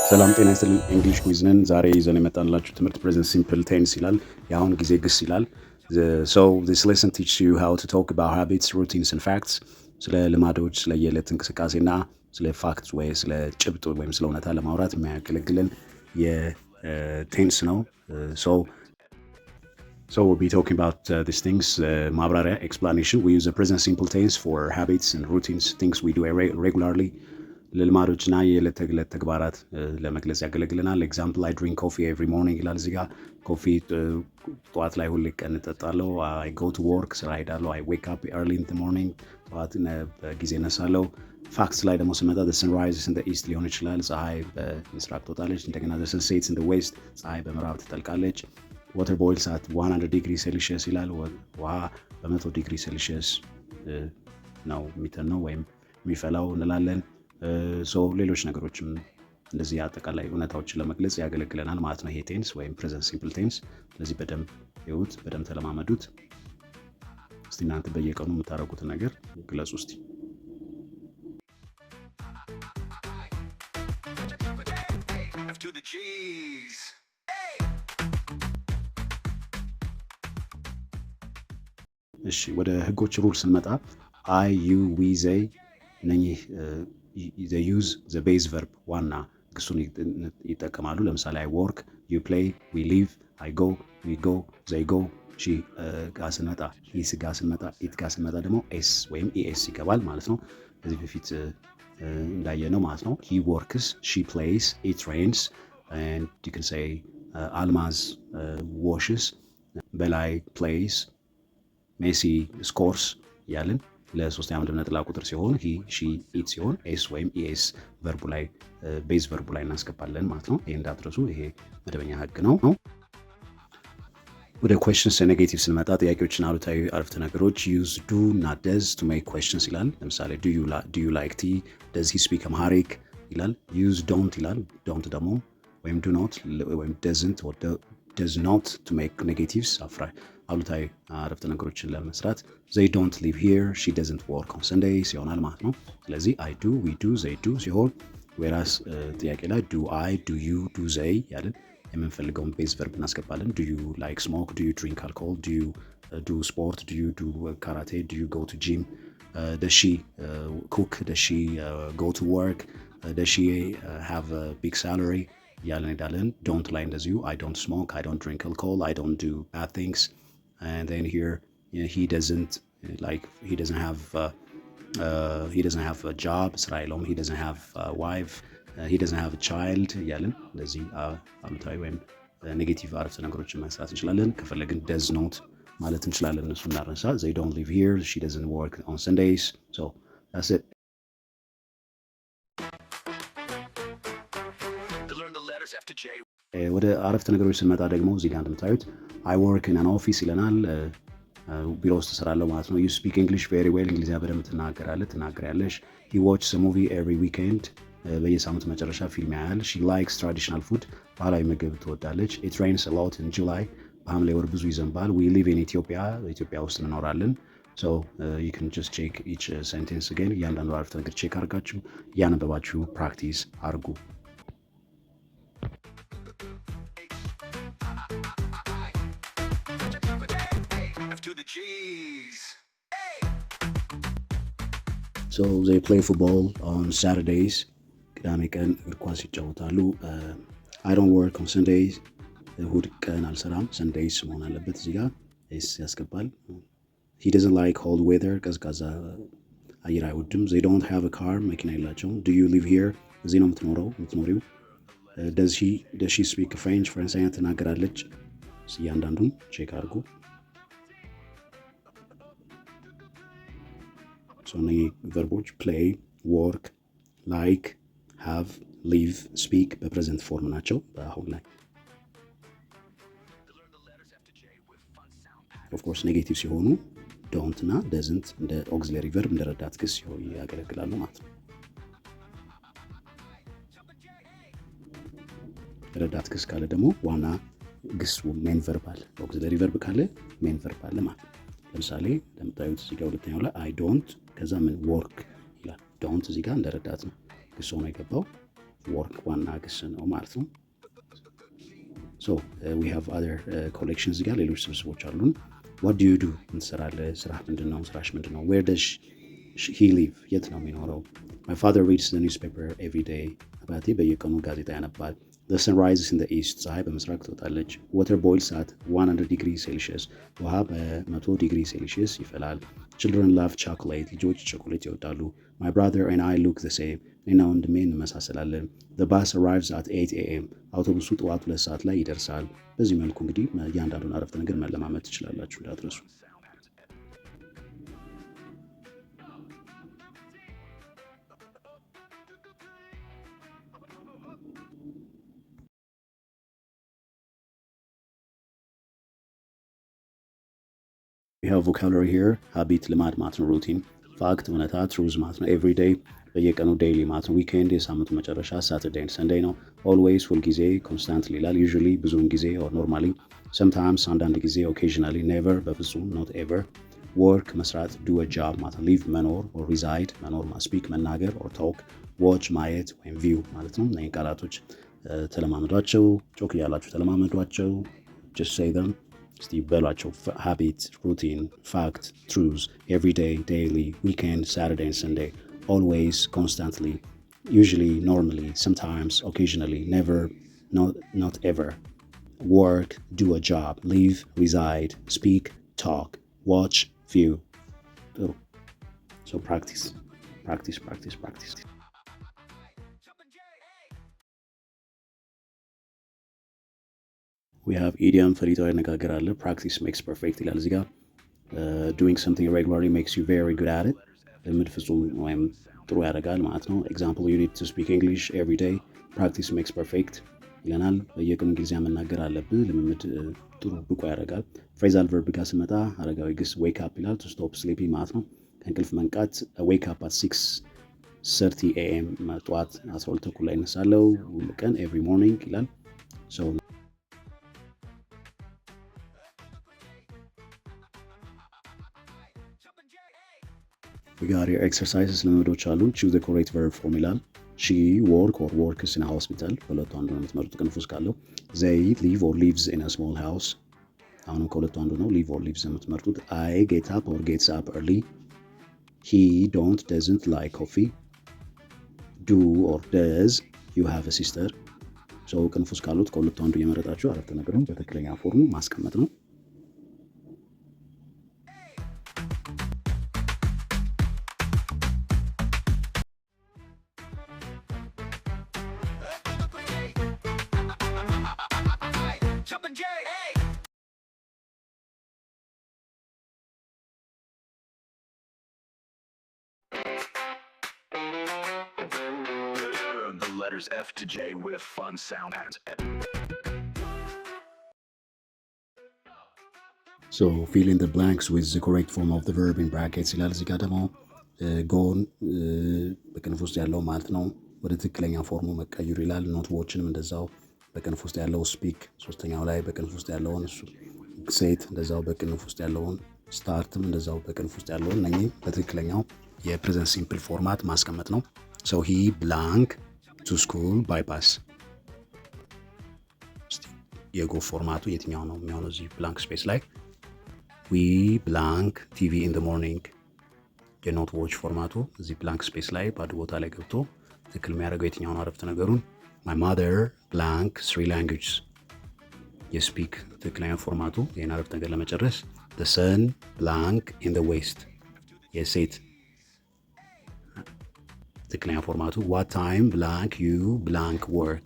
ሰላም ጤና ይስጥልን። እንግሊሽ ኩዊዝ ነን። ዛሬ ይዘን የመጣንላችሁ ትምህርት ፕሬዘንት ሲምፕል ቴንስ ይላል። የአሁን ጊዜ ግስ ይላል። So this lesson teaches you how to talk about habits, routines and facts። ስለ ልማዶች፣ ስለ የዕለት እንቅስቃሴና ስለ ፋክት ወይ ስለ ጭብጥ ወይም ስለ እውነታ ለማውራት የሚያገለግልን የቴንስ ነው። So we'll be talking about these things, ማብራሪያ, explanation. We use the present simple tense for habits and routines, things we do regularly. ለልማዶችና የዕለት ተዕለት ተግባራት ለመግለጽ ያገለግለናል። ኤግዛምፕል አይ ድሪንክ ኮፊ ኤቭሪ ሞርኒንግ ይላል። እዚህ ጋር ኮፊ ጠዋት ላይ ሁሌ ቀን እጠጣለሁ። አይ ጎ ቱ ወርክ ስራ ሄዳለሁ። አይ ዌክ አፕ ኤርሊ ኢን ዘ ሞርኒንግ ጠዋት በጊዜ እነሳለሁ። ፋክትስ ላይ ደግሞ ስመጣ ዘ ሰንራይዝስ ኢን ዘ ኢስት ሊሆን ይችላል። ፀሐይ በምስራቅ ትወጣለች። እንደገና ዘ ሰንሴትስ ኢን ዘ ዌስት ፀሐይ በምዕራብ ትጠልቃለች። ዋተር ቦይልስ አት 100 ዲግሪ ሴልሺየስ ይላል። ውሃ በ100 ዲግሪ ሴልሺየስ ነው የሚተነው ወይም የሚፈላው እንላለን። ሌሎች ነገሮችም እንደዚህ አጠቃላይ እውነታዎችን ለመግለጽ ያገለግለናል ማለት ነው ይሄ ቴንስ ወይም ፕሬዘንት ሲምፕል ቴንስ። ስለዚህ በደንብ ይሁት፣ በደንብ ተለማመዱት። እስቲ እናንተ በየቀኑ የምታደርጉትን ነገር ግለጹ እስቲ። እሺ ወደ ህጎች ሩል ስንመጣ አይ ዩ ዊ ዘይ እነኚህ they use the base verb ዋና ግሱን ይጠቀማሉ። ለምሳሌ I work, you play, we live, I go, we go, they go። ሺ ጋር ስንመጣ ሂስ ጋር ስንመጣ ኢት ጋር ስንመጣ ደግሞ ኤስ ወይም ኢኤስ ይገባል ማለት ነው። ከዚህ በፊት እንዳየነው ማለት ነው። he works, she plays, it rains and you can say አልማዝ washes፣ በላይ plays፣ ሜሲ scores እያልን ለሶስተኛ መደብ ነጠላ ቁጥር ሲሆን ሂ ሺ ኢት ሲሆን ኤስ ወይም ኢኤስ ቨርቡ ላይ ቤዝ ቨርቡ ላይ እናስገባለን ማለት ነው። ይሄ እንዳትረሱ፣ ይሄ መደበኛ ህግ ነው። ወደ questions and negatives ስንመጣ ጥያቄዎችን አሉታዊ አረፍተ ነገሮች use do እና does to make questions ይላል። ለምሳሌ do you like tea? does he speak Amharic ይላል። use don't ይላል። don't ደግሞ ወይም do not ወይም doesn't or does not to make negatives አሉታዊ አረፍተ ነገሮችን ለመስራት they don't live here, she doesn't work on Sundays ይሆናል ማለት ነው። ስለዚህ I do, we do, they do ሲሆን whereas ጥያቄ ላይ do I, do you, do they ያልን የምንፈልገውን ቤዝ ቨርብ እናስገባለን። do you like smoke, do you drink alcohol, do you do sport, do you do karate, do you go to gym, does she cook, does she go to work, does she have a big salary ያልን ሄዳለን። don't ላይ እንደዚሁ I don't smoke, I don't drink alcohol, I don't do bad things. And then here he doesn't have a job ስራ የለውም። he doesn't have a wife, he doesn't have a child እያልን እንደዚህ አሉታዊ ወይም ኔጌቲቭ አረፍተ ነገሮችን መስራት እንችላለን። ከፈለግን does not ማለት እንችላለን። እነሱ እናረሳ። they don't live here, she doesn't work on Sundays. So that's it. ወደ አረፍተ ነገሮች ስንመጣ ደግሞ እዚህ ጋር እንደምታዩት I work in an office ይለናል። ቢሮ ውስጥ እሰራለሁ ማለት ነው። you speak English very well እንግሊዝኛ በደንብ ትናገሪያለሽ። he watches a movie every weekend በየሳምንቱ መጨረሻ ፊልም ያያል። she likes traditional food ባህላዊ ምግብ ትወዳለች። it rains a lot in July በሐምሌ ወር ብዙ ይዘንባል። we live in Ethiopia ኢትዮጵያ ውስጥ እንኖራለን። so you can just check each sentence again እያንዳንዱ አረፍተ ነገር ቼክ አድርጋችሁ እያነበባችሁ ፕራክቲስ አድርጉ። So they play football on Saturdays. ቅዳሜ ቀን እግር ኳስ ይጫወታሉ። I don't work on Sundays እሁድ ቀን አልሰራም። Sundays መሆን አለበት እዚህ ጋር ኤስ ያስገባል። He doesn't like cold weather ቀዝቃዛ አየር አይወድም። They don't have a car መኪና የላቸውም። Do you live here እዚህ ነው የምትኖሪው? Does she speak French ፈረንሳይኛ ትናገራለች? እያንዳንዱን ቼክ አድርጉ። እነዚህ ቨርቦች ፕሌይ፣ ወርክ፣ ላይክ፣ ሃቭ፣ ሊቭ፣ ስፒክ በፕሬዘንት ፎርም ናቸው በአሁን ላይ። ኦፍኮርስ ኔጌቲቭ ሲሆኑ ዶንት እና ደዝንት እንደ ኦግዚለሪ ቨርብ እንደ ረዳት ግስ ያገለግላሉ ማለት ነው። ረዳት ግስ ካለ ደግሞ ዋና ግስ ሜን ቨርብ አለ። ኦግዚለሪ ቨርብ ካለ ሜን ቨርብ አለ ማለት ነው። ለምሳሌ እንደምታዩት እዚህ ጋር ሁለተኛው ላይ አይ ዶንት ከዛ ምን ወርክ ይላል። ዶንት እዚህ ጋር እንደረዳት ነው ግስ ሆኖ የገባው። ወርክ ዋና ግስ ነው ማለት ነው። ሶ ዊ ሃቭ አዘር ኮሌክሽንስ ጋር ሌሎች ስብስቦች አሉን። ዋት ዱ ዩ ዱ ምን ትሰራለህ? ስራህ ምንድን ነው? ስራሽ ምንድን ነው? ዌር ደሽ ሂ ሊቭ የት ነው የሚኖረው? ማይ ፋዘር ሪድስ ዘ ኒውስፔፐር ኤቭሪ ዴይ አባቴ በየቀኑ ጋዜጣ ያነባል። The sun rises in the east ፀሐይ በምስራቅ ትወጣለች። water boils at 100 ዲግሪ ሴልሺየስ ውሃ በ100 ዲግሪ ሴልሺየስ ይፈላል። children love chocolate ልጆች ቸኮሌት ይወዳሉ። my brother and I look the same እኔና ወንድሜ እንመሳሰላለን። the bus arrives at 8 a.m አውቶቡሱ ጠዋት 2 ሰዓት ላይ ይደርሳል። በዚህ መልኩ እንግዲህ እያንዳንዱን አረፍተ ነገር መለማመድ ትችላላችሁ እንዳትረሱ። We have vocabulary here habit ልማድ ማለት ነው። ሩቲን ፋክት እውነታ ትሩዝ ማለት ነው። ኤቭሪ ዴይ በየቀኑ ዴይሊ ማለት ነው። ዊኬንድ የሳምንቱ መጨረሻ ሳተርዴይ ኤንድ ሰንዴይ ነው። ኦልዌይስ ሁልጊዜ ኮንስታንትሊ ይላል። ዩዥሊ ብዙውን ጊዜ ኦር ኖርማሊ፣ ሰምታይምስ አንዳንድ ጊዜ፣ ኦኬዥናሊ፣ ኔቨር በፍጹም ኖት ኤቨር። ወርክ መስራት፣ ዱ አ ጃብ ማለት ነው። ሊቭ መኖር ኦር ሪዛይድ መኖር፣ ስፒክ መናገር ኦር ቶክ፣ ዎች ማየት ወይም ቪው ማለት ነው። እነዚህ ቃላቶች ተለማመዷቸው፣ ጮክ እያላችሁ ተለማመዷቸው። ጀስት ሴይ ዘም እስቲ በሏቸው። ሃቢት፣ ሩቲን፣ ፋክት፣ ትሩዝ፣ ኤቭሪዴይ፣ ዴይሊ፣ ዊኬንድ፣ ሳተርዴይ ኤንድ ሰንዴይ፣ always, constantly, usually, normally, sometimes, occasionally, never, not ever. Work, do a job, live, reside, speak, talk, watch, view. So practice, practice, practice, practice. We have idiom ፈሊጣዊ አነጋገር አለ። practice makes perfect ይላል እዚህ ጋር። doing something regularly makes you very good at it. ልምድ ፍጹም ወይም ጥሩ ያደርጋል ማለት ነው። ኤግዛምፕል you need to speak English every day. practice makes perfect ይለናል። በየቀኑ እንግሊዝኛ መናገር አለብህ። ልምምድ ጥሩ ብቁ ያደርጋል። ፍሬዛል ቨርብ ጋር ስመጣ አረጋዊ ግስ ዌክ አፕ ይላል። to stop sleeping ማለት ነው። ከእንቅልፍ መንቃት ዌክ አፕ at 6:30 a.m. ጠዋት 12 ተኩል ላይ እነሳለሁ ሁል ቀን ኤቭሪ ሞርኒንግ ይላል። so we got here exercises ልምዶች አሉ። choose the correct verb form ይላል። she work or works in a hospital ከሁለቱ አንዱ ነው የምትመርጡት ቅንፍ ውስጥ ካለው። they live or lives in a small house አሁንም ከሁለቱ አንዱ ነው live or lives የምትመርጡት። I get up or gets up early. he doesn't like coffee. do or does you have a sister? so ቅንፍ ውስጥ ካሉት ከሁለቱ አንዱ እየመረጣችሁ አረፍተ ነገሩን በትክክለኛ ፎርሙ ማስቀመጥ ነው። The letters F to J with fun sound patterns. So fill in the blanks with the correct form of the verb in brackets ይላል። እዚህ ጋር ደግሞ ጎን በቅንፍ ውስጥ ያለው ማለት ነው ወደ ትክክለኛ ፎርሙ መቀየር ይላል። ኖት ዎችንም እንደዛው በቅንፍ ውስጥ ያለው ስፒክ ሶስተኛው ላይ በቅንፍ ውስጥ ያለውን እሱ ሴት እንደዛው በቅንፍ ውስጥ ያለውን ስታርትም እንደዛው በቅንፍ ውስጥ ያለውን እነኚህ በትክክለኛው የፕሬዘንት ሲምፕል ፎርማት ማስቀመጥ ነው። so he blank to school by bus የጎ ፎርማቱ የትኛው ነው የሚሆነው? እዚህ ብላንክ ስፔስ ላይ we blank TV in the morning የኖት ዎች ፎርማቱ እዚህ ብላንክ ስፔስ ላይ ባዶ ቦታ ላይ ገብቶ ትክክል የሚያደርገው የትኛውን አረፍተ ነገሩን my mother blank 3 languages የስፒክ ትክክለኛ ፎርማቱ ይህን አረፍተ ነገር ለመጨረስ the sun blank in the west የሴት ትክክለኛ ፎርማቱ what time blank you blank work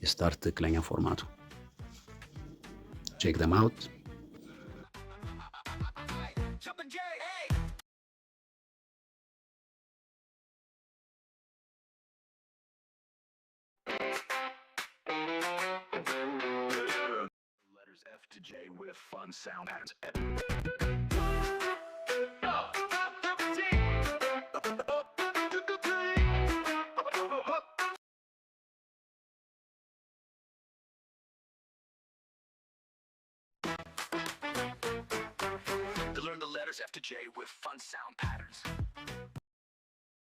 የስታርት ትክክለኛ ፎርማቱ check them out. Letters F to J with fun sound patterns. To learn the letters F to J with fun sound patterns.